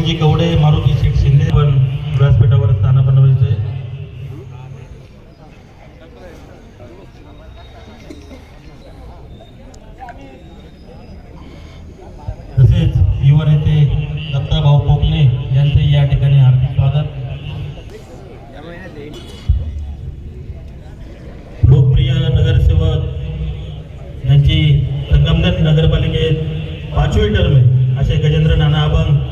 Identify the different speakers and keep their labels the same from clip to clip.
Speaker 1: शिवाजी कवडे, मारुती शेठ शिंदे पण व्यासपीठावर स्थान बनवायचे. तसेच युवा नेते दत्ताभाऊ कोकणे यांचे या ठिकाणी हार्दिक स्वागत. लोकप्रिय नगरसेवक यांची संगमनेर नगरपालिकेत 5वी टर्म आहे असे गजेंद्र नाना अभंग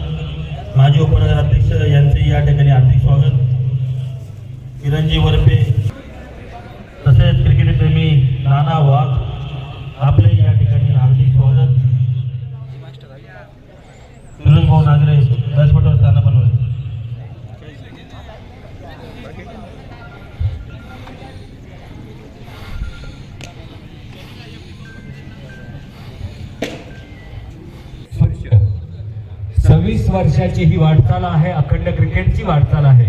Speaker 1: माजी उपनगराध्यक्ष यांचे या ठिकाणी हार्दिक स्वागत. किरणजी वरपे तसेच क्रिकेट प्रेमी नाना वाघ आपले या ठिकाणी हार्दिक स्वागत. सुरेश भाऊ नागरे व्यासपीठावर स्थान बनवायचे.
Speaker 2: वर्षाची ही वाटचाल आहे, अखंड क्रिकेटची वाटचाल आहे.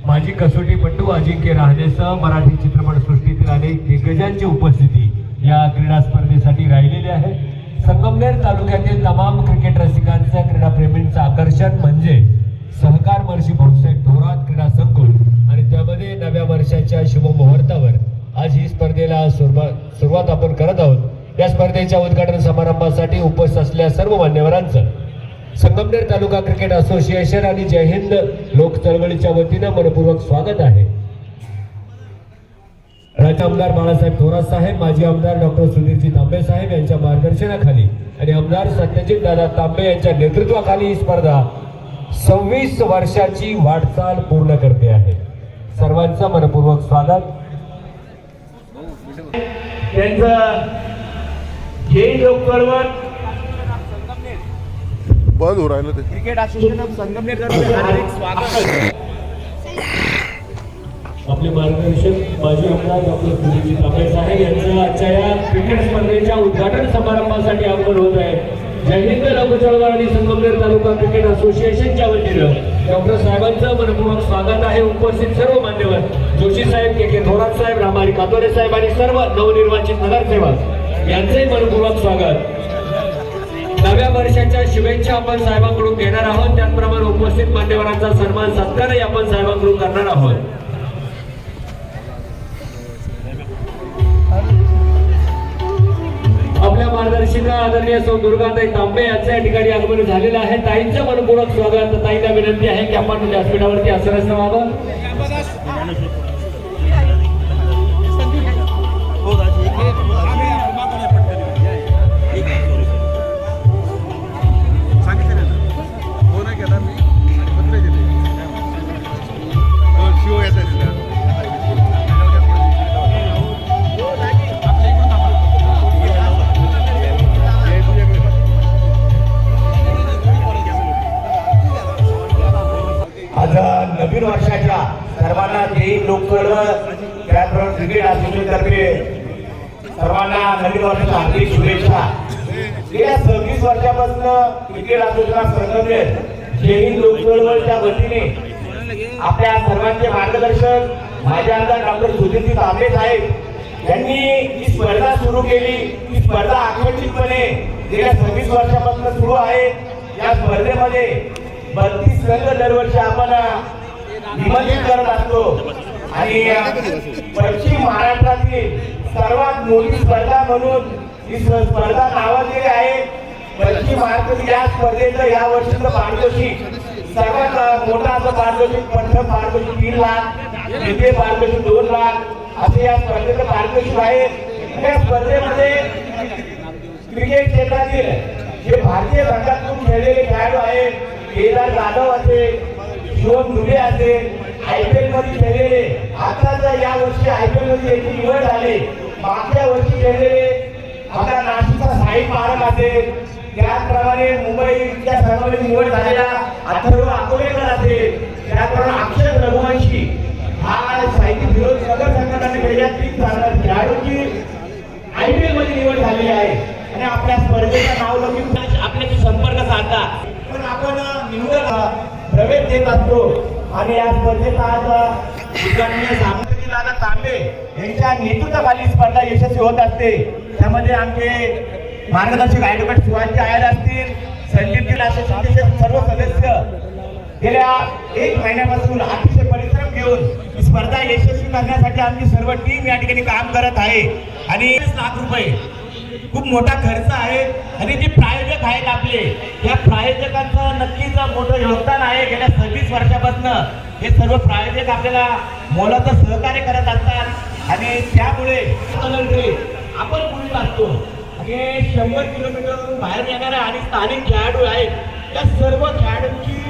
Speaker 2: माजी कसोटीपटू अजिंक्य रहाणेसह मराठी चित्रपटसृष्टीतील अनेक दिग्गजांची उपस्थिती या क्रीडा स्पर्धेसाठी राहिलेली आहे. संगमनेर तालुक्यातील तमाम क्रिकेट रसिकांचं क्रीडाप्रेमींचं आकर्षण म्हणजे सहकार महर्षी भाऊसाहेब थोरात क्रीडा संकुल आणि त्यामध्ये नव्या वर्षाच्या शुभ मुहूर्तावर आज ही स्पर्धेला सुरुवात आपण करत आहोत. या स्पर्धेच्या उद्घाटन समारंभासाठी उपस्थित असलेल्या सर्व मान्यवरांचं संगमनेर तालुका क्रिकेट असोसिएशन आणि जय हिंद लोक चळवळीच्या वतीने मनपूर्वक स्वागत आहे. राज्य आमदार बाळासाहेब थोरात साहेब, माजी आमदार डॉक्टर सुधीरजी तांबे साहेब यांच्या मार्गदर्शनाखाली आणि आमदार सत्यजित दादा तांबे यांच्या नेतृत्वाखाली ही स्पर्धा 26 वर्षाची वाटचाल पूर्ण करते आहे. सर्वांचं मनपूर्वक स्वागत.
Speaker 3: त्यांचं जय लोक चळवळ
Speaker 4: बंद हो राहिलं ते
Speaker 3: क्रिकेट असोसिएशन ऑफ संगमनेर तर्फे हार्दिक स्वागत.
Speaker 2: आपले मार्गदर्शक माजी आमदार डॉक्टर सुधीरजी तांबे साहेब यांचं आजच्या या क्रिकेट स्पर्धेच्या उद्घाटन समारंभासाठी आगमन होत आहे. जय हिंद लोक चळवळ आणि संगमनेर तालुका क्रिकेट असोसिएशनच्या वतीनं डॉक्टर साहेबांचं मनपूर्वक स्वागत आहे. उपस्थित सर्व मान्यवर जोशी साहेब, के थोरात साहेब, रामारी कातोरे साहेब आणि सर्व नवनिर्वाचित नगरसेवक यांचे मनपूर्वक स्वागत. नव्या वर्षाच्या शुभेच्छा आपण साहेबांकडून घेणार आहोत. त्याचप्रमाणे उपस्थित मान्यवरांचा सन्मान सत्कारही आपण साहेबांकडून करणार आहोत. आपल्या मार्गदर्शिका आदरणीय सौ दुर्गाताई तांबे यांचं या ठिकाणी आगमन झालेलं आहे. ताईंचं मनपूर्वक स्वागत. ताईंना विनंती आहे की आपण व्यासपीठावरती आसनस्थ व्हावं.
Speaker 3: नवीन वर्षाच्या सर्वांना जय लोक चळवळ त्याचबरोबर क्रिकेट असोसिएशन तर्फे सर्वांना नवीन वर्षाच्या हार्दिक शुभेच्छा. गेल्या 26 वर्षापासून क्रिकेट असोसिएशन संगमनेर जय हिंद लोक चळवळच्या वतीने आपल्या सर्वांचे मार्गदर्शक माजी आमदार डॉक्टर सुधीरजी तांबे साहेब यांनी ही स्पर्धा सुरू केली. ही स्पर्धा अखंडितपणे गेल्या 26 वर्षापासून सुरू आहे. या स्पर्धेमध्ये 32 संघ दरवर्षी आपण निमंत्रित करत असतो आणि पश्चिम महाराष्ट्रातील सर्वात मोठी स्पर्धा म्हणून ही स्पर्धा नावाजलेली आहे. पश्चिम महाराष्ट्रातील या स्पर्धेचं या वर्षीचं पारितोषिक सर्वात मोठा असं पारितोषिक, प्रथम पारितोषिक 3 लाख, द्वितीय पारितोषिक 2 लाख असे या स्पर्धेचं पारितोषिक आहे. या स्पर्धेमध्ये क्रिकेट क्षेत्रातील जे भारतीय संघातून खेळलेले खेळाडू आहेत, केदार जाधव असेल, शिवम दुबे असेल, IPL मध्ये खेळलेले, आता या वर्षी IPL मध्ये याची निवड झाली. मागच्या वर्षी खेळलेले आपला नाशिकचा साई पारक असेल, त्याचप्रमाणे मुंबईच्या संघामध्ये निवड झालेला अथर्व अकोलेकर असेल, त्याचप्रमाणे अक्षय रघुवंशी हा साहित्य विरोध नगर संघटनेने खेळलेल्या 3 खेळाडूंची IPL मध्ये निवड झालेली आहे. आणि आपल्या स्पर्धेचं नाव लवकर आपल्याशी संपर्क साधला पण आपण निवड प्रवेश देत असतो. आणि या स्पर्धेचा आज उद्घाटनीय सामंतजी दादा तांबे यांच्या नेतृत्वाखाली स्पर्धा यशस्वी होत असते. त्यामध्ये आमचे मार्गदर्शक ॲडव्होकेट शिवाजी आयर असतील, संदीपजी असोसिएशनचे सर्व सदस्य गेल्या 1 महिन्यापासून अतिशय परिश्रम घेऊन ही स्पर्धा यशस्वी करण्यासाठी आमची सर्व टीम या ठिकाणी काम करत आहे आणि 20 लाख रुपये खूप मोठा खर्च आहे आणि जे प्रायोजक आहेत आपले या प्रायोजकांचं नक्कीच मोठं योगदान आहे. गेल्या 26 वर्षापासून हे सर्व प्रायोजक आपल्याला मोलाचं सहकार्य करत असतात आणि त्यामुळे आपण पुढे असतो आणि 100 किलोमीटरवरून बाहेर येणारे आणि स्थानिक खेळाडू आहेत त्या सर्व खेळाडूंची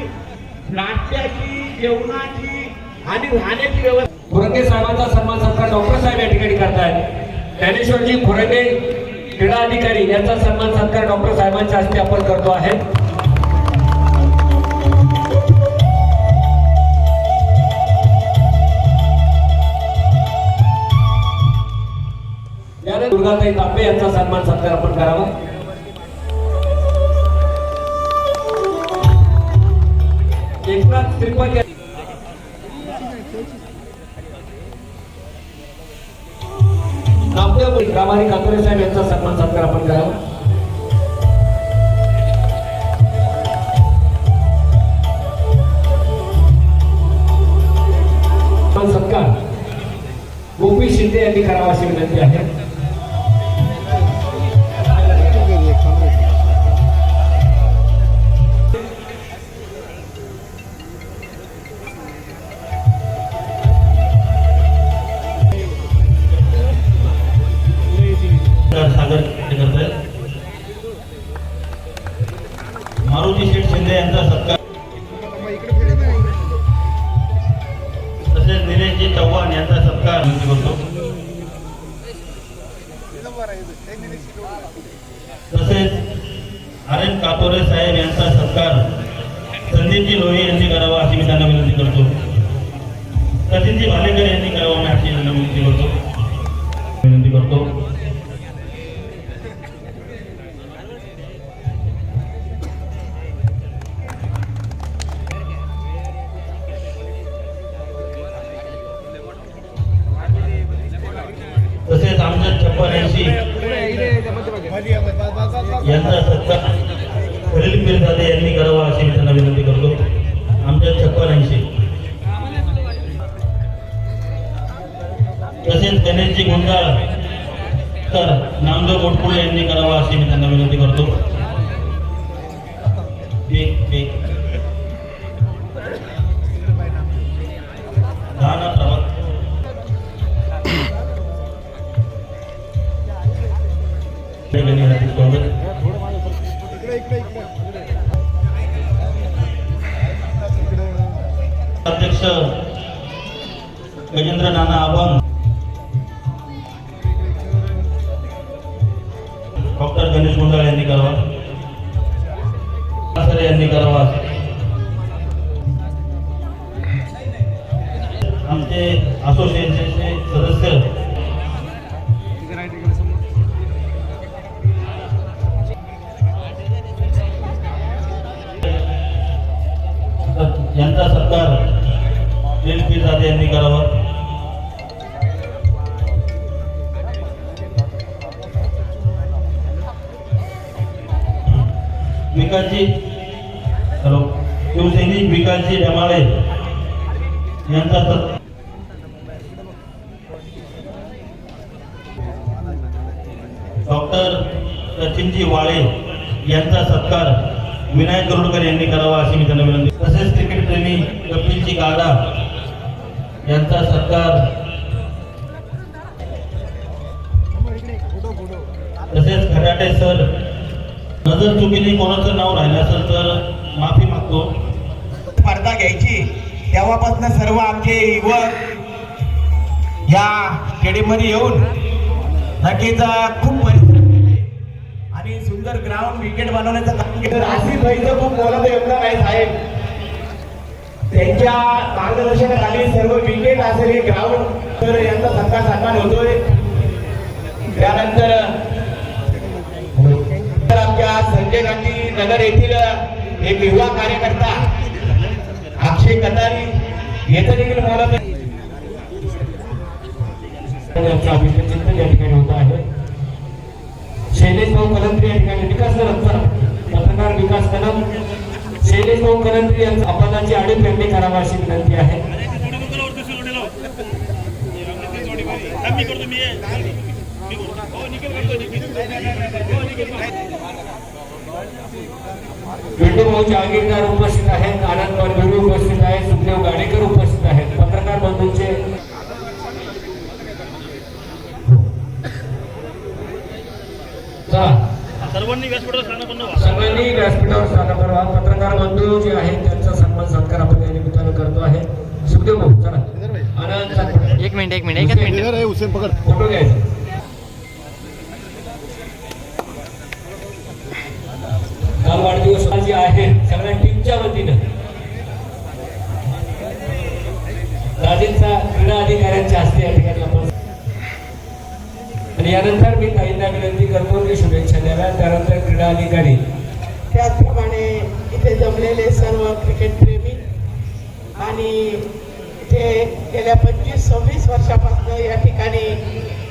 Speaker 3: नाश्त्याची जेवणाची आणि राहण्याची व्यवस्था
Speaker 2: खुरंगे साहेबांचा सन्मान सत्कार डॉक्टर साहेब या ठिकाणी करतायत. ज्ञानेश्वरजी खुरंगे क्रीडा अधिकारी यांचा सन्मान सत्कार डॉक्टर साहेबांच्या हस्ते आपण करतो आहे. यानंतर दुर्गाताई तांबे यांचा सन्मान सत्कार आपण करावा. एकनाथ त्रिपाठी ग्रामारी कातोरे साहेब यांचा सन्मान सत्कार आपण करावा. सत्कार गोपी शिंदे यांनी करावा अशी विनंती आहे.
Speaker 1: सागर करतायत. मारुती शेठ शिंदे यांचा सत्कार तसेच निलेशजी चव्हाण यांचा सत्कार करतो. तसेच आर.एन. कातोरे साहेब यांचा सत्कार संदीपजी लोही यांनी करावा अशी मी त्यांना विनंती करतो. सचिनजी भालेकर यांनी करावा मी अशी त्यांना विनंती करतो. तसेच आमच्या 56 यांचा सत्कार खलील मिरजादे यांनी करावा अशी मी त्यांना विनंती करतो. आमच्या 56 तसेच गणेशजी गुंडाळकर नामदेव गोटकुळे यांनी करावा अशी मी त्यांना विनंती करतो. अध्यक्ष गजेंद्र नाना अभंग, डॉक्टर गणेश गुंडाळ यांनी करावा. यांनी करावा. आमचे असोसिएशनचे सदस्य यांचा सत्कार जाते यांनी करावा. विकासजी शिवसैनिक विकासजी डमाळे यांचा डॉक्टर सचिनजी वाळे यांचा सत्कार विनायक गरुडकर यांनी करावा अशी मी त्यांना विनंती. तसेच क्रिकेट प्रेमी कपिलजी गाडा यांचा सत्कार, तसेच खराटे सर, नजर चुकीने कोणाचं नाव राहिलं असेल तर माफी मागतो.
Speaker 3: स्पर्धा घ्यायची तेव्हापासून सर्व आमचे युवक या स्टेडियममध्ये येऊन नक्कीच खूप परिश्रम केले आणि सुंदर ग्राउंड विकेट बनवण्याचं काम केलं. आसिफ भाईचं खूप मोलाचं योगदान आहे साहेब. त्यांच्या मार्गदर्शनाखाली सर्व विकेट असेल हे ग्राउंड तर यांचा सत्कार सन्मान होतोय. त्यानंतर आमच्या संजय गांधी नगर येथील एक युवा कार्यकर्ता अक्षय कतारी याचं देखील मोलाचं
Speaker 2: अभिनंदन या ठिकाणी होत आहे. शैलेश भाऊ कलंत्री या ठिकाणी विकास कदम, पत्रकार विकास कदम, शैलेश भाऊ करंत्री यांचा अपनाची आडे पेरणी करावा अशी विनंती आहे. विंडू भाऊ जहांगीरदार उपस्थित आहेत, आनंद बनबिरू उपस्थित आहे, सुखदेव गाडेकर उपस्थित आहेत. पत्रकार बंधूंचे
Speaker 1: सर्वांनी व्यासपीठावर
Speaker 2: सगळ्यांनी व्यासपीठावर स्थान करावा. पत्रकार बंधू जे आहेत त्यांचा सन्मान सत्कार आपण या निमित्तानं करतो आहे. सुखदेव भाऊ चला. आनंद सातपुते.
Speaker 4: एक मिनिट एकच मिनिट
Speaker 2: फोटो घ्यायचा. काल वाढदिवस जे आहे सगळ्या टीमच्या वतीनं राजेंचा क्रीडा अधिकाऱ्यांच्या हस्ते या ठिकाणी आपण आणि यानंतर मी ताईंना विनंती करतो की शुभेच्छा द्याव्या. त्यानंतर क्रीडा अधिकारी
Speaker 5: त्याचप्रमाणे इथे जमलेले सर्व क्रिकेट प्रेमी आणि इथे गेल्या 25-26 वर्षापासून या ठिकाणी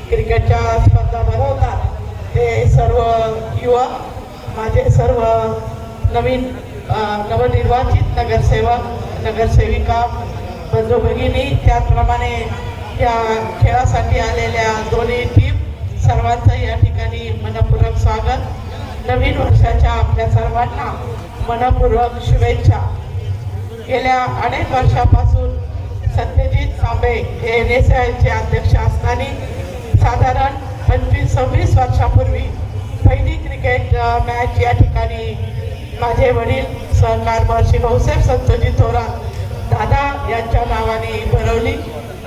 Speaker 5: क्रिकेटच्या स्पर्धा भरवतात ते सर्व युवक, माझे सर्व नवनिर्वाचित नगरसेवक नगरसेविका बंधू भगिनी, त्याचप्रमाणे या खेळासाठी आलेल्या दोन्ही टीम सर्वांचं या ठिकाणी मनपूर्वक स्वागत. नवीन वर्षाच्या आपल्या सर्वांना मनपूर्वक शुभेच्छा. गेल्या अनेक वर्षापासून सत्यजित तांबे हे NSIचे अध्यक्ष असताना साधारण 25-26 वर्षापूर्वी पहिली क्रिकेट मॅच या ठिकाणी माझे वडील सहकार महर्षी भाऊसाहेब संतोजी थोरात दादा यांच्या नावाने भरवली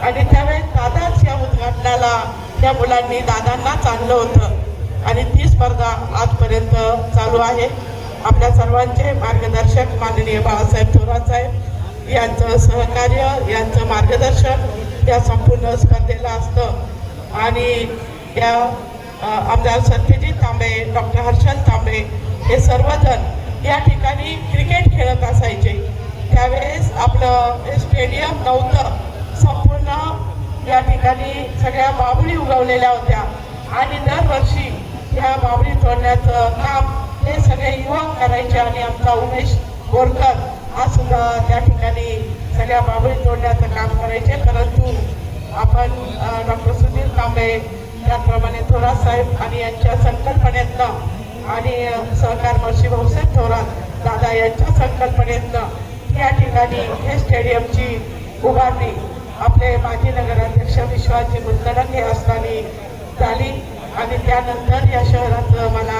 Speaker 5: आणि त्यावेळेस दादाच या उद्घाटनाला त्या मुलांनी दादांनाच आणलं होतं आणि ती स्पर्धा आजपर्यंत चालू आहे. आपल्या सर्वांचे मार्गदर्शक माननीय बाळासाहेब थोरात साहेब यांचं सहकार्य, यांचं मार्गदर्शन या संपूर्ण स्पर्धेला असतं आणि या आमदार सत्यजित तांबे, डॉक्टर हर्षल तांबे हे सर्वजण या ठिकाणी क्रिकेट खेळत असायचे. त्यावेळेस आपलं स्टेडियम नव्हतं, संपूर्ण या ठिकाणी सगळ्या बाबळी उगवलेल्या होत्या आणि दरवर्षी ह्या बाबळी तोडण्याचं काम हे सगळे युवक करायचे आणि आमचा उमेश बोरकर हा सुद्धा त्या ठिकाणी सगळ्या बाबळी तोडण्याचं काम करायचे. परंतु आपण डॉक्टर सुधीर तांबे, त्याचप्रमाणे थोरात साहेब आणि यांच्या संकल्पनेतनं आणि सहकार महर्षी भाऊसाहेब थोरात दादा यांच्या संकल्पनेतनं या ठिकाणी हे स्टेडियमची उभारणी आपले माजी नगराध्यक्ष विश्वासजी मुंदडक हे असताना झाली आणि त्यानंतर या शहरात मला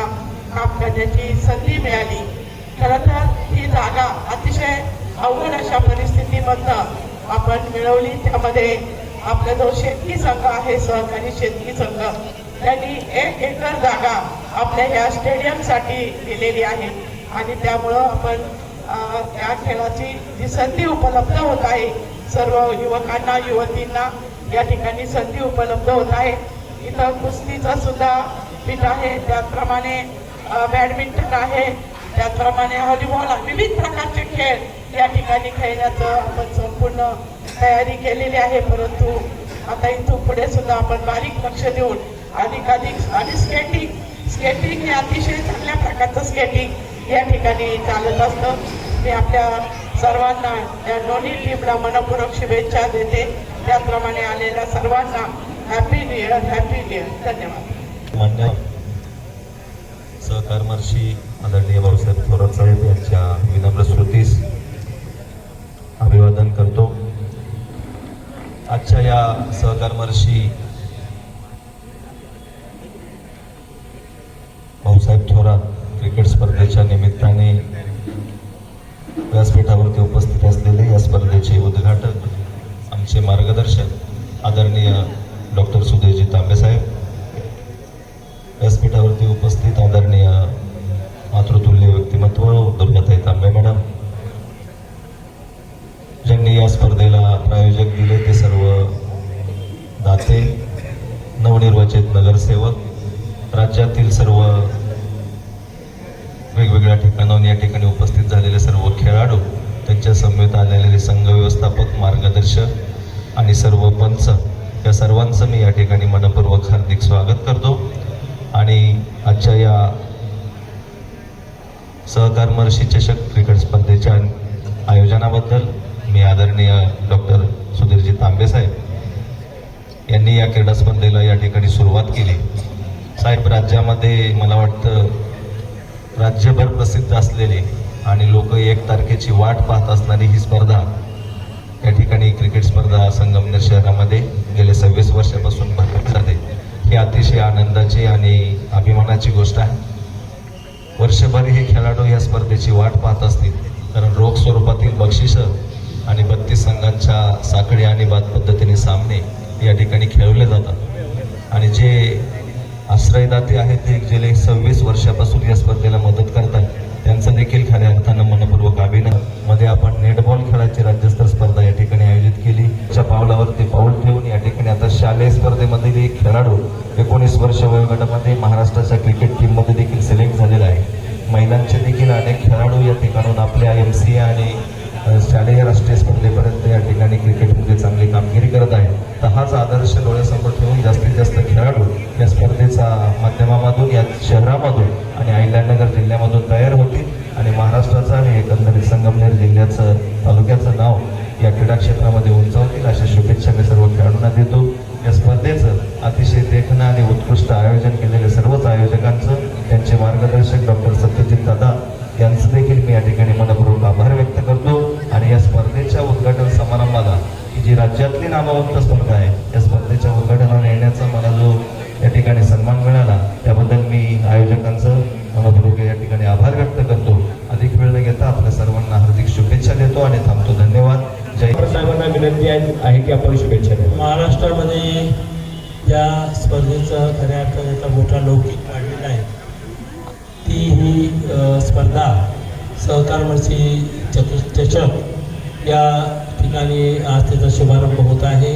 Speaker 5: काम करण्याची संधी मिळाली. खरं तर ही जागा अतिशय अवघड अशा परिस्थितीमधनं आपण मिळवली. त्यामध्ये आपला जो शेतकी संघ आहे, सहकारी शेतकी संघ, त्यांनी 1 एकर जागा आपल्या या स्टेडियमसाठी दिलेली आहे आणि त्यामुळं आपण या खेळाची जी संधी उपलब्ध होत आहे सर्व युवकांना युवतींना या ठिकाणी संधी उपलब्ध होत आहे. इथं कुस्तीचं सुद्धा पीठ आहे, त्याचप्रमाणे बॅडमिंटन आहे, त्याचप्रमाणे व्हॉलीबॉल, विविध प्रकारचे खेळ या ठिकाणी खेळण्याचं आपण संपूर्ण तयारी केलेली आहे. परंतु आता इथून पुढे सुद्धा आपण बारीक लक्ष देऊन अधिकाधिक आणि स्केटिंग हे अतिशय चांगल्या प्रकारचं स्केटिंग या ठिकाणी चालत असतं. मी आपल्या सर्वांना या दोन्ही टीमला मनपूर्वक शुभेच्छा देते. त्याप्रमाणे आलेल्या सर्वांना happy new year, happy new year. धन्यवाद.
Speaker 6: मान्य सहकार महर्षी आदरणीय भाऊसाहेब थोरात साहेब यांच्या विनम्र स्मृतीस अभिवादन करतो. आजच्या या सहकार महर्षी भाऊसाहेब थोरात क्रिकेट स्पर्धेच्या निमित्ताने व्यासपीठावरती उपस्थित असलेले या स्पर्धेचे उद्घाटक आमचे मार्गदर्शक आदरणीय डॉक्टर सुधीरजी तांबे साहेब, व्यासपीठावरती उपस्थित आदरणीय मातृतुल्य व्यक्तिमत्व दुर्गाताई तांबे मॅडम, ज्यांनी या स्पर्धेला प्रायोजक दिले ते सर्व दाते, नवनिर्वाचित नगरसेवक, राज्यातील सर्व वेगवेगळ्या ठिकाणाहून या ठिकाणी उपस्थित झालेले सर्व खेळाडू, त्यांच्या समवेत आलेले संघ व्यवस्थापक, मार्गदर्शक आणि सर्व पंच, या सर्वांचं मी या ठिकाणी मनपूर्वक हार्दिक स्वागत करतो. आणि आजच्या या सहकार महर्षी चषक क्रिकेट स्पर्धेच्या आयोजनाबद्दल मी आदरणीय डॉक्टर सुधीरजी तांबे साहेब यांनी या क्रीडा स्पर्धेला या ठिकाणी सुरुवात केली. साहेब, राज्यामध्ये मला वाटतं राज्यभर प्रसिद्ध असलेली आणि लोक 1 तारखेची वाट पाहत असणारी ही स्पर्धा या ठिकाणी क्रिकेट स्पर्धा संगमनेर शहरामध्ये गेले 26 वर्षापासून भरवली जाते. ही अतिशय आनंदाची आणि अभिमानाची गोष्ट आहे. वर्षभर हे खेळाडू या स्पर्धेची वाट पाहत असतील, कारण रोख स्वरूपातील बक्षिसं आणि 32 संघांच्या साखळी आणि बाद पद्धतीने सामने या ठिकाणी खेळवले जातात. आणि जे आश्रयदाते आहेत ते गेले 26 वर्षापासून या स्पर्धेला मदत करतात, त्यांचं देखील खऱ्या अर्थानं मनपूर्वक अभिनंदन. मध्ये आपण नेटबॉल खेळाची राज्यस्तरीय स्पर्धा या ठिकाणी आयोजित केली. च्या पावलावर ते पाऊल ठेवून या ठिकाणी आता शालेय स्पर्धेमधील एक खेळाडू 19 वर्ष वयोगटामध्ये महाराष्ट्राच्या क्रिकेट टीममध्ये देखील सिलेक्ट झालेला आहे. महिलांचे देखील अनेक खेळाडू या ठिकाणून आपल्या MCA आणि शालेय राष्ट्रीय स्पर्धेपर्यंत या ठिकाणी क्रिकेटमध्ये चांगली कामगिरी करत आहे. तर हाच आदर्श डोळ्यासमोर ठेवून जास्तीत जास्त खेळाडू या स्पर्धेचा माध्यमामधून या शहरामधून आणि अहिल्यानगर जिल्ह्यामधून तयार होतील आणि महाराष्ट्राचं आणि एकंदरीत संगमनेर जिल्ह्याचं तालुक्याचं नाव या क्रीडा क्षेत्रामध्ये उंचावतील अशा शुभेच्छा मी सर्व खेळाडूंना देतो. या स्पर्धेचं अतिशय देखणं आणि उत्कृष्ट आयोजन केलेल्या सर्वच आयोजकांचं, त्यांचे मार्गदर्शक डॉक्टर सत्यजित दादा यांचं देखील मी या ठिकाणी मनपूर्वक आभार व्यक्त करतो. आणि या स्पर्धेच्या उद्घाटन समारंभाला ही जी राज्यातली नामवंत स्पर्धा आहे, या स्पर्धेच्या उद्घाटनाला येण्याचा मला जो या ठिकाणी सन्मान मिळाला त्याबद्दल मी आयोजकांचं मनपूर्वक या ठिकाणी आभार व्यक्त करतो. अधिक वेळ न घेता आपल्या सर्वांना हार्दिक शुभेच्छा देतो आणि थांबतो. धन्यवाद. जय हिंद.
Speaker 2: साहेबांना विनंती आहे की आपण शुभेच्छा द्या.
Speaker 1: महाराष्ट्रामध्ये ज्या स्पर्धेचा खऱ्या अर्थाने एक मोठा लौकिक वाढलेला आहे ती ही स्पर्धा सहकार महर्षी चषक या ठिकाणी आज त्याचा शुभारंभ होत आहे.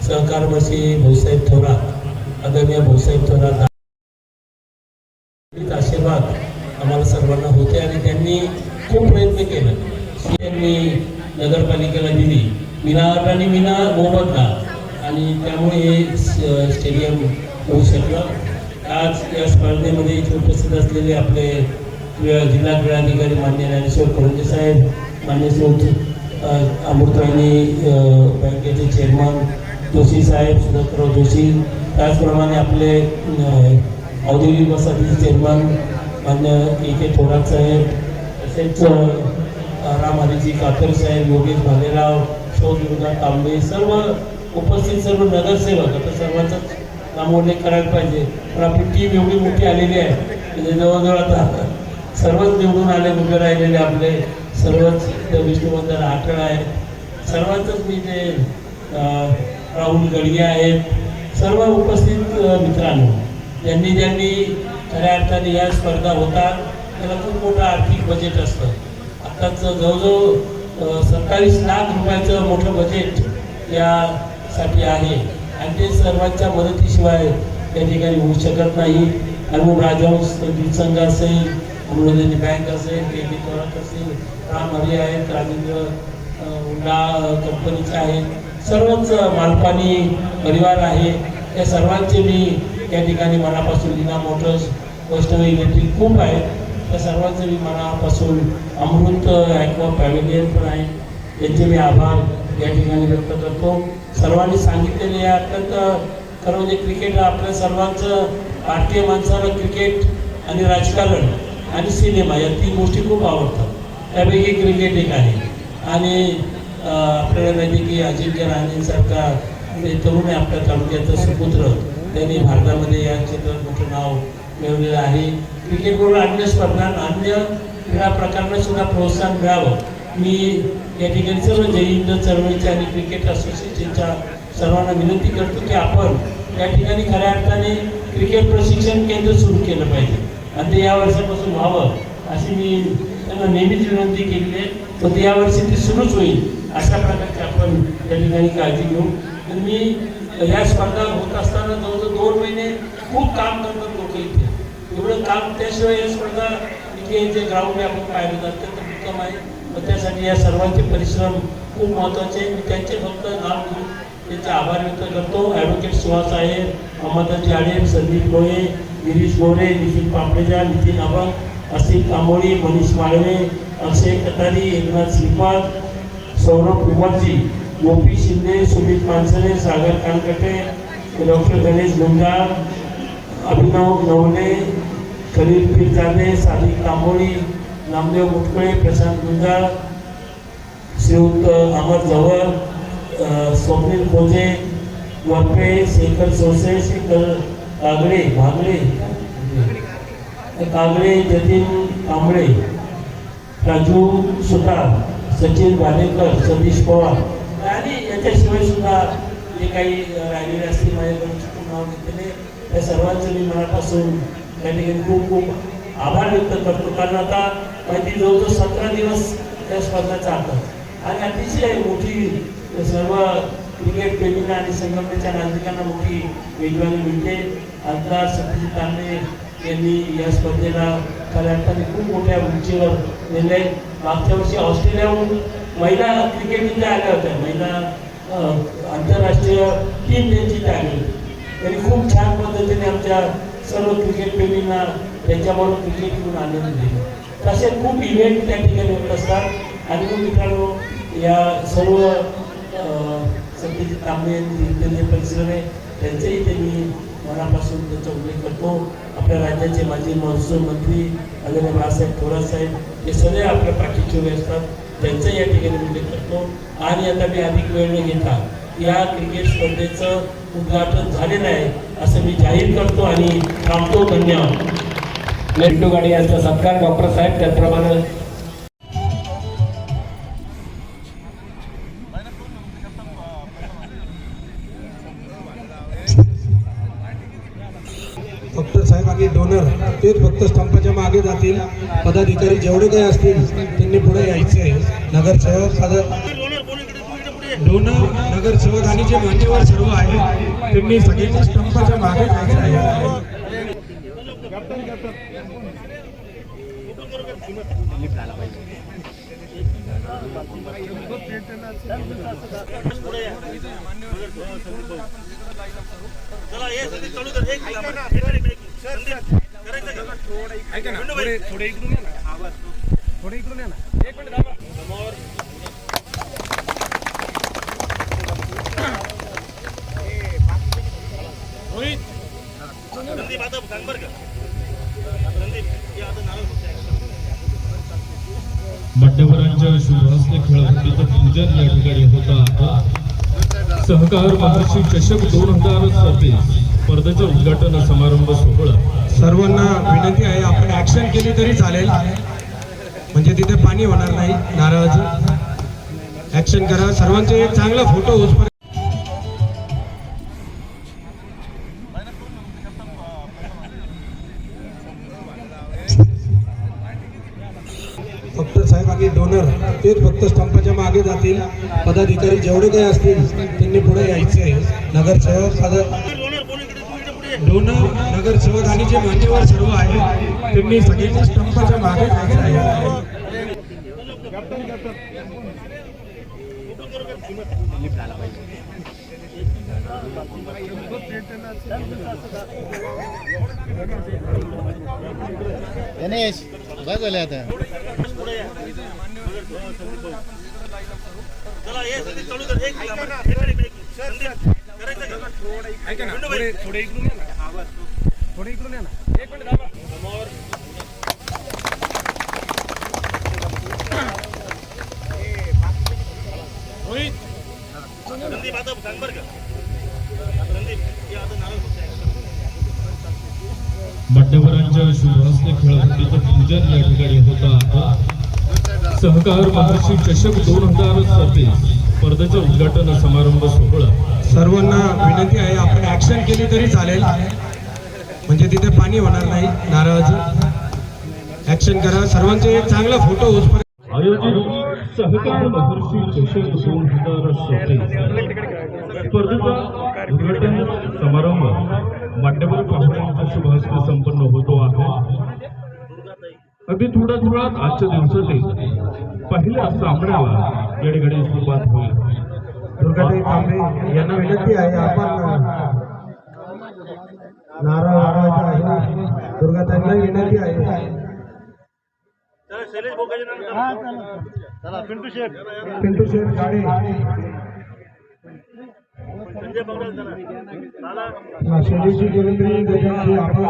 Speaker 1: सहकार महर्षी भाऊसाहेब थोरात, आदरणीय भाऊसाहेब थोरात आशीर्वाद आम्हाला सर्वांना होते आणि त्यांनी खूप प्रयत्न केले. त्यांनी नगरपालिकेला दिली विना मोबदला आणि त्यामुळे हे स्टेडियम होऊ शकलं. आज या स्पर्धेमध्ये इथे उपस्थित असलेले आपले जिल्हा क्रीडाधिकारी मान्य ज्ञानेश्वर करंजे साहेब, मान्य अमृतवाहिनी बँकेचे चेअरमन जोशी साहेब, सुदत्तराव जोशी, त्याचप्रमाणे आपले औद्योगिक वसाहतीचे चेअरमन मान्य A.K. थोरात साहेब, तसेच राम हरीजी कातर साहेब, योगेश भालेराव, शोधुर्गा तांबे, सर्व उपस्थित सर्व नगरसेवक. आता सर्वांचाच नामोल्लेख करायला पाहिजे, पण आपली टीम एवढी मोठी आलेली आहे म्हणजे जवळजवळ आता सर्वच निवडून आले, उभे राहिलेले आपले सर्वच विष्णुवंदन आठळ आहेत. सर्वांचंच मी ते राहुल गडगे आहेत, सर्व उपस्थित मित्रांनो, ज्यांनी खऱ्या अर्थाने या स्पर्धा होतात त्याला खूप मोठं आर्थिक बजेट असतं. आत्ताच जवळजवळ 27 लाख रुपयाचं मोठं बजेट यासाठी आहे आणि ते सर्वांच्या मदतीशिवाय या ठिकाणी होऊ शकत नाही. अरुण राजहंस संघ असेल, अमृतवाहिनी बँक असेल, A.K. थोरात असेल, राम हरी आहेत, राजेंद्र उल्ला कंपनीचे आहेत, सर्वच मालपानी परिवार आहे. या सर्वांचे मी या ठिकाणी मनापासून लीना मोटर्स, वैष्णवी इलेक्ट्रिक खूप आहेत, त्या सर्वांचे मी मनापासून अमृत ॲक्वा पॅव्हिलियन पण आहे यांचे मी आभार या ठिकाणी व्यक्त करतो. सर्वांनी सांगितलेले या अत्यंत खरं म्हणजे क्रिकेट आपल्या सर्वांचं, भारतीय माणसाला क्रिकेट आणि राजकारण आणि सिनेमा या 3 गोष्टी खूप आवडतात. त्यापैकी क्रिकेट एक आहे. आणि आपल्याला माहिती की अजिंक्य रहाणेसारखा तरुण आहे आपल्या तालुक्याचा सुपुत्र, त्यांनी भारतामध्ये या क्षेत्रात मोठं नाव मिळवलेलं आहे. क्रिकेटबरोबर अन्य स्पर्धांना, अन्य क्रीडा प्रकारांना सुद्धा प्रोत्साहन मिळावं मी या ठिकाणी सर्व जय हिंद चळवळीच्या आणि क्रिकेट असोसिएशनच्या सर्वांना विनंती करतो की आपण या ठिकाणी खऱ्या अर्थाने क्रिकेट प्रशिक्षण केंद्र सुरू केलं पाहिजे आणि ते या वर्षापासून व्हावं अशी मी त्यांना नेहमीच विनंती केली आहे. पण यावर्षी ती सुरूच होईल अशा प्रकारची आपण या ठिकाणी काळजी घेऊ. तर मी या स्पर्धा होत असताना जवळजवळ 2 महिने खूप काम करतात लोक इथे. एवढं काम त्याशिवाय या स्पर्धा इथे जे ग्राउंड आहे आपण पाहिलं जातं तर उत्तम आहे. पण त्यासाठी या सर्वांचे परिश्रम खूप महत्त्वाचे आहे. मी त्यांचे फक्त नाव घेऊन त्यांचे आभार व्यक्त करतो. ॲडव्होकेट सुहास आहे, अहमदाजी आडे, संदीप लोहे, गिरीश गोरे, निखिल पापडेजा, नितीन अभंग,
Speaker 7: असित कांबोळी, मनीष माळवे, अक्षय कतारी, एकनाथ श्रीपाद, सौरभ कुमारजी, गोपी शिंदे, सुमित मानसरे, सागर कानकटे, डॉक्टर गणेश गुंजाळ, अभिनव नवले, खलील पिरजादे, सादिक तांबोळी, नामदेव मुटकुळे, प्रशांत गुंजाळ, श्रीयुत अमर जवळ, स्वप्नील खोजे, वरपे, शेखर सोसे, शेखर कागडे, जतीन कांबळे, राजू सुतार, सचिन भालेकर, सतीश पवार आणि याच्याशिवाय सुद्धा जे काही राहिलेले असतील माझ्याकडून चुकून नाव घेतलेले त्या सर्वांचं मी मनापासून त्या ठिकाणी खूप खूप आभार व्यक्त करतो. कारण आता माहिती जवळजवळ 17 दिवस त्या स्पर्धा चालतात आणि अतिशय मोठी सर्व क्रिकेट प्रेमींना आणि संघटनेच्या नागरिकांना मोठी मेजवानी मिळते. आमदार सत्यजित तांबे यांनी या स्पर्धेला खऱ्या अर्थाने खूप मोठ्या उंचीवर नेले. मागच्या वर्षी ऑस्ट्रेलियाहून महिला क्रिकेट टीम आल्या होत्या, महिला आंतरराष्ट्रीय टीम त्यांची त्या आली होती. त्यांनी खूप छान पद्धतीने आमच्या सर्व क्रिकेट प्रेमींना त्यांच्याबरोबर क्रिकेट घेऊन आनंद दिले. तसे खूप इव्हेंट त्या ठिकाणी होत असतात आणि मग मित्रांनो या सर्व सत्यजित तांबे यांचे परिश्रम आहे त्यांचेही त्यांनी मनापासून त्याचा उल्लेख करतो. आपल्या राज्याचे माजी महसूल मंत्री आदरणीय बाळासाहेब थोरात साहेब हे सगळे आपल्या पाठीचे उभे असतात, त्यांचाही या ठिकाणी उल्लेख करतो. आणि आता मी अधिक वेळ न घेता या क्रिकेट स्पर्धेचं उद्घाटन झालेलं आहे असं मी जाहीर करतो आणि थांबतो. धन्यवाद.
Speaker 2: लेंडू गाडी यांचा सत्कार डॉक्टर साहेब त्याचप्रमाणे
Speaker 8: डॉक्टर साहेब आणि डोनर तेच फक्त स्तंभाच्या मागे जातील. पदाधिकारी जेवढे काही असतील त्यांनी पुढे यायचे. नगरसेवक डोनर नगरसेवक आणि जे मान्यवर सर्व आहे त्यांनी सगळ्यांनी स्तंभाच्या मागे जायचं आहे.
Speaker 9: मान्यवरांच्या शुभहस्ते खेळाडूंचं पूजन या ठिकाणी होत आहे. सहकार महर्षी चषक 2027 स्पर्धेचा उद्घाटन समारंभ सोहळा.
Speaker 8: सर्वांना विनंती आहे आपण ऍक्शन केली तरी चालेल, म्हणजे तिथे पाणी होणार नाही. नारळाचं ऍक्शन करा. सर्वांचे एक चांगला फोटो होत. डॉक्टर साहेब आणि डोनर तेच फक्त स्तंभाच्या मागे जातील. पदाधिकारी जेवढे काही असतील त्यांनी पुढे यायचे. नगरसेवक डोनर नगरसेवक आणि जे मान्यवर सर्व आहे त्यांनी सगळ्यांनी स्तंभाच्या मागे जायचं आहे.
Speaker 4: गणेश बस झाले आता.
Speaker 9: मान्यवरांच्या शुभहस्ते खेळाडूंचं पूजन या ठिकाणी होत आहे. सहकार महर्षी चषक 2027 स्पर्धेचा उद्घाटन समारंभ सोहळा.
Speaker 8: सर्वांना विनंती आहे आपण ऍक्शन केली तरी चालेल, म्हणजे तिथे पाणी होणार नाही. नारळाचं ऍक्शन करा. सर्वांचे एक चांगला फोटो होत.
Speaker 9: आयोजित सहकार महर्षी चषक 2027 स्पर्धेचा उद्घाटन समारंभ मान्यवर पाहुण्यांच्या शुभहस्ते संपन्न होतो आहे. अगदी थोड्याच वेळात आजच्या दिवसातील पहिल्या सामन्याला या ठिकाणी सुरुवात होईल.
Speaker 8: दुर्गाताई तांबे यांना विनंती आहे आपण नारळ वाढवायचा आहे. दुर्गाताईंना विनंती आहे.
Speaker 4: चला पिंटू शेठ
Speaker 8: पिंटू शेठ गाडी शैलीची गोविंद्री गजांची आपण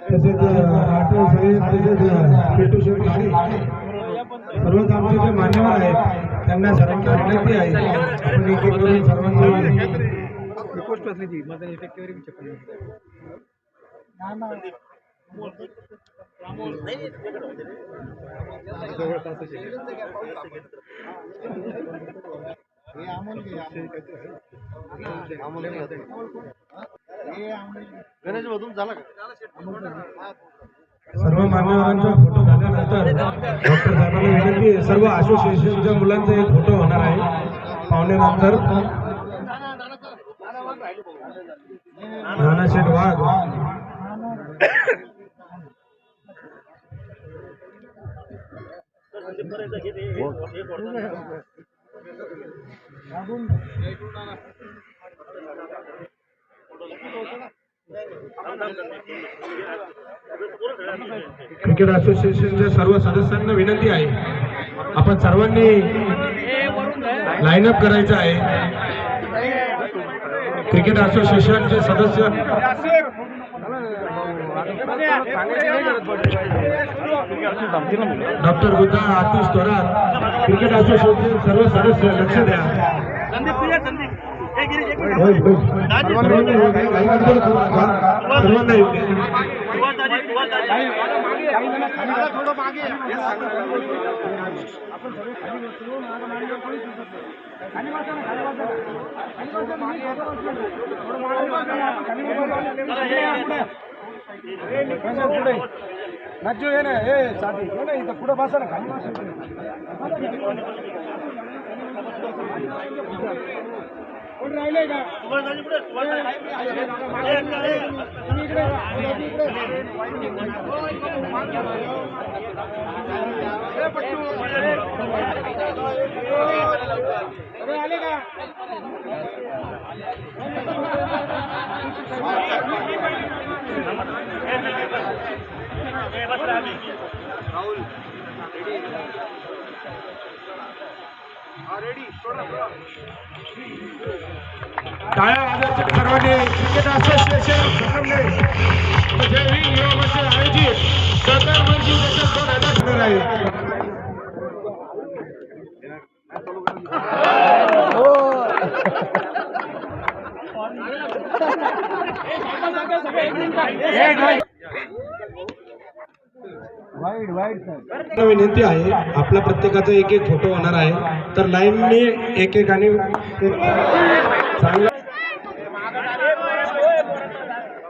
Speaker 8: तसेच आठव सहित तसेच पिंटू शेठ गाडी सर्वच आमचे जे मान्यवर आहेत त्यांना सर्वांना विनंती आहे आपण एक एक करून सर्वांना
Speaker 4: गणेश मधून झाला का
Speaker 8: सर्व मान्यवरांचा फोटो झाल्यानंतर डॉक्टर साहेबांना विनंती आहे सर्व असोसिएशनच्या मुलांचा एक फोटो होणार आहे पाहुण्यानंतर नाना शेठ वाघ क्रिकेट असोसिएशनच्या सर्व सदस्यांना विनंती आहे आपण सर्वांनी लाईनअप करायचं आहे क्रिकेट असोसिएशनचे सदस्य डॉक्टर गुद्दा आतिश थोरात क्रिकेट असोसिएशनचे सर्व सदस्य लक्ष द्या सर्वांना येऊ नज्जू ये ना हे साथी ये ना इथं पुढे बसा ना खाली कोण राहिले का आले का टाळ्या वाजवतील सर्वांनी क्रिकेट असोसिएशन जय हिंद युवामध्ये आयोजित सरदार मंजू 2000 आहे विनंती आहे आपला प्रत्येकाचा एक एक फोटो होणार आहे तर लाईनने एक एक आणि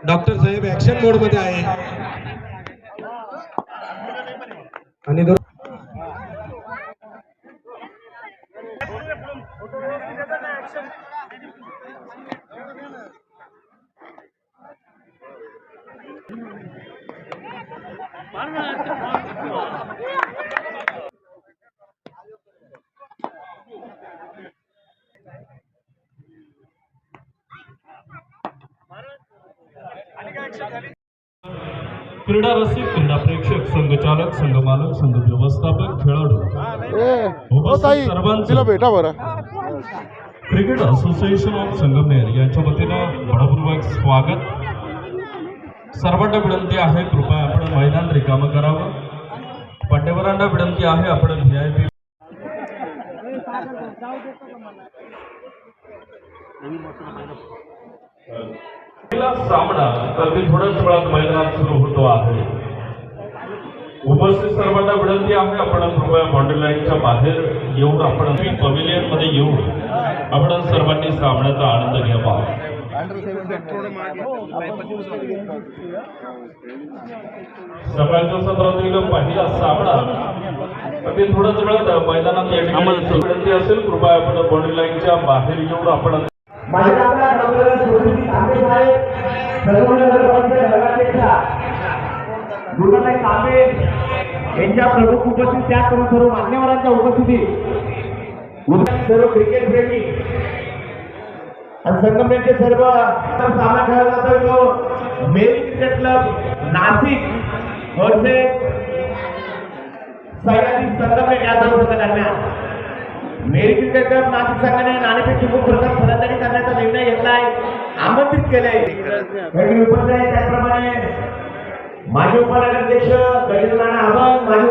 Speaker 8: डॉक्टर साहेब ऍक्शन मोड मध्ये आहे आणि
Speaker 9: क्रीडा रसिक क्रीडा प्रेक्षक संघ चालक संघ मालक संघ व्यवस्थापक खेळाडू उपस्थित सर्वांचं
Speaker 4: भेटा बरं
Speaker 9: क्रिकेट असोसिएशन ऑफ संगमनेर यांच्या वतीनं मनपूर्वक स्वागत. सर्वांना विनंती आहे कृपया आपण मैदान रिकामं करावं. पाटेवरांना विनंती आहे आपण VIP सामना अगदी थोड्याच वेळात मैदानात सुरू होतो आहे. उपस्थित सर्वांना विनंती आहे आपण कृपया बाउंड्री लाईनच्या बाहेर येऊन आपण पवेलियन मध्ये येऊन आपण सर्वांनी सामन्याचा आनंद घ्यावा. सकाळच्या सत्रातील पहिला सामना अगदी थोड्याच वेळात मैदानात या ठिकाणी विनंती असेल कृपया आपण बाउंड्री लाईनच्या बाहेर येऊन आपण
Speaker 3: यांच्या प्रमुख उपस्थित त्या करून सर्व मान्यवरांच्या उपस्थिती सर्व क्रिकेट प्रेमी आणि संगमनेरचे सर्व सामना खेळला जातो तो Meri cricket club Nashik versus Sahyadri Sangamner या दोन संघादरम्यान मेरी क्रिकेट क्लब नाशिक संघाने नाणेफेक जिंकून प्रथम फलंदाजी करण्याचा निर्णय घेतलाय, आमंत्रित केलंय. त्याचप्रमाणे माजी उपाध्यक्ष गजेंद्र नाना आबा, माजी